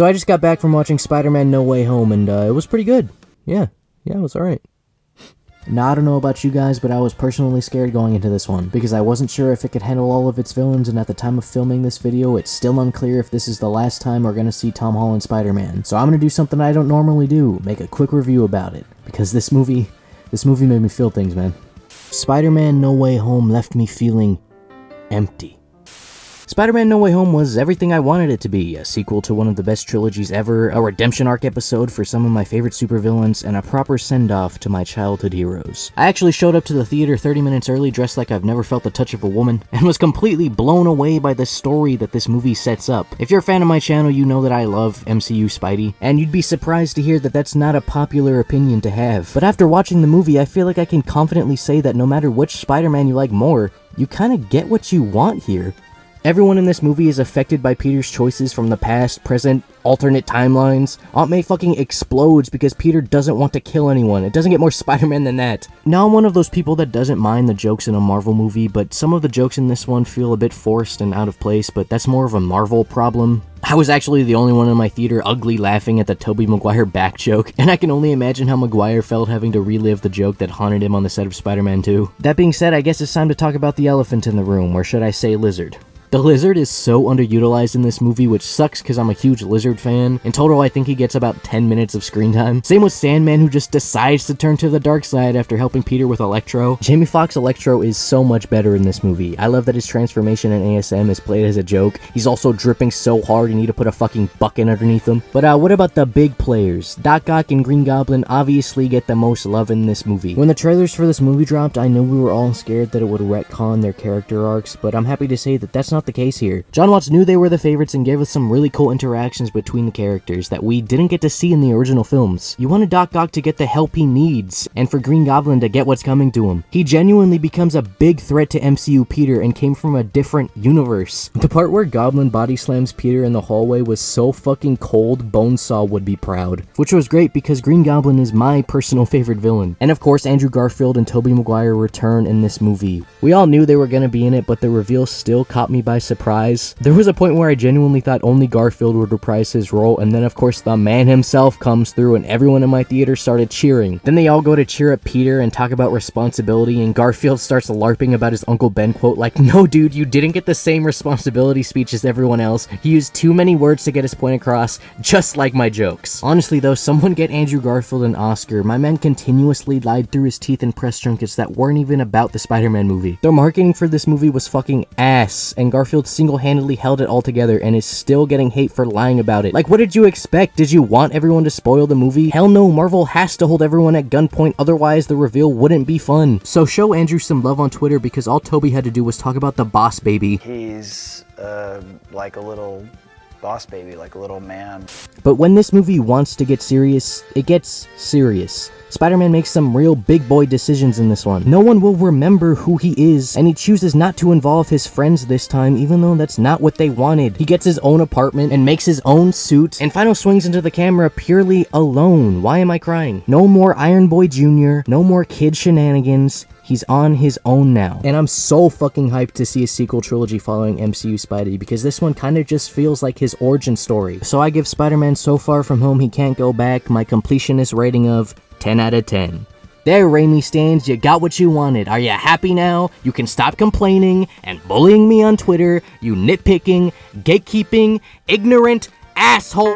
So I just got back from watching Spider-Man No Way Home, and it was pretty good. Yeah, it was alright. Now, I don't know about you guys, but I was personally scared going into this one, because I wasn't sure if it could handle all of its villains, and at the time of filming this video, it's still unclear if this is the last time we're gonna see Tom Holland Spider-Man. So I'm gonna do something I don't normally do, make a quick review about it, because this movie made me feel things, man. Spider-Man No Way Home left me feeling empty. Spider-Man No Way Home was everything I wanted it to be, a sequel to one of the best trilogies ever, a redemption arc episode for some of my favorite supervillains, and a proper send-off to my childhood heroes. I actually showed up to the theater 30 minutes early dressed like I've never felt the touch of a woman, and was completely blown away by the story that this movie sets up. If you're a fan of my channel, you know that I love MCU Spidey, and you'd be surprised to hear that that's not a popular opinion to have. But after watching the movie, I feel like I can confidently say that no matter which Spider-Man you like more, you kinda get what you want here. Everyone in this movie is affected by Peter's choices from the past, present, alternate timelines. Aunt May fucking explodes because Peter doesn't want to kill anyone. It doesn't get more Spider-Man than that. Now, I'm one of those people that doesn't mind the jokes in a Marvel movie, but some of the jokes in this one feel a bit forced and out of place, but that's more of a Marvel problem. I was actually the only one in my theater ugly laughing at the Tobey Maguire back joke, and I can only imagine how Maguire felt having to relive the joke that haunted him on the set of Spider-Man 2. That being said, I guess it's time to talk about the elephant in the room, or should I say lizard. The lizard is so underutilized in this movie, which sucks because I'm a huge lizard fan. In total, I think he gets about 10 minutes of screen time. Same with Sandman, who just decides to turn to the dark side after helping Peter with Electro. Jamie Foxx Electro is so much better in this movie. I love that his transformation in ASM is played as a joke. He's also dripping so hard you need to put a fucking bucket underneath him. But what about the big players? Doc Ock and Green Goblin obviously get the most love in this movie. When the trailers for this movie dropped, I know we were all scared that it would retcon their character arcs, but I'm happy to say that that's not the case here. John Watts knew they were the favorites and gave us some really cool interactions between the characters that we didn't get to see in the original films. You wanted Doc Ock to get the help he needs, and for Green Goblin to get what's coming to him. He genuinely becomes a big threat to MCU Peter and came from a different universe. The part where Goblin body slams Peter in the hallway was so fucking cold, Bonesaw would be proud. Which was great because Green Goblin is my personal favorite villain. And of course, Andrew Garfield and Tobey Maguire return in this movie. We all knew they were gonna be in it, but the reveal still caught me by surprise. There was a point where I genuinely thought only Garfield would reprise his role, and then of course the man himself comes through and everyone in my theater started cheering. Then they all go to cheer up Peter and talk about responsibility, and Garfield starts larping about his Uncle Ben quote like, "No dude, you didn't get the same responsibility speech as everyone else. He used too many words to get his point across, just like my jokes." Honestly though, someone get Andrew Garfield an Oscar. My man continuously lied through his teeth in press junkets that weren't even about the Spider-Man movie. Their marketing for this movie was fucking ass, and Garfield single-handedly held it all together and is still getting hate for lying about it. Like, what did you expect? Did you want everyone to spoil the movie? Hell no, Marvel has to hold everyone at gunpoint, otherwise the reveal wouldn't be fun. So show Andrew some love on Twitter, because all Tobey had to do was talk about the boss baby. He's like a little boss baby, like a little man. But when this movie wants to get serious, it gets serious. Spider-Man makes some real big boy decisions in this one. No one will remember who he is, and he chooses not to involve his friends this time, even though that's not what they wanted. He gets his own apartment and makes his own suit, and finally swings into the camera purely alone. Why am I crying? No more Iron Boy Jr., no more kid shenanigans. He's on his own now. And I'm so fucking hyped to see a sequel trilogy following MCU Spidey, because this one kind of just feels like his origin story. So I give Spider-Man So Far From Home He Can't Go Back my completionist rating of 10 out of 10. There, Raimi stands, you got what you wanted. Are you happy now? You can stop complaining and bullying me on Twitter, you nitpicking, gatekeeping, ignorant asshole.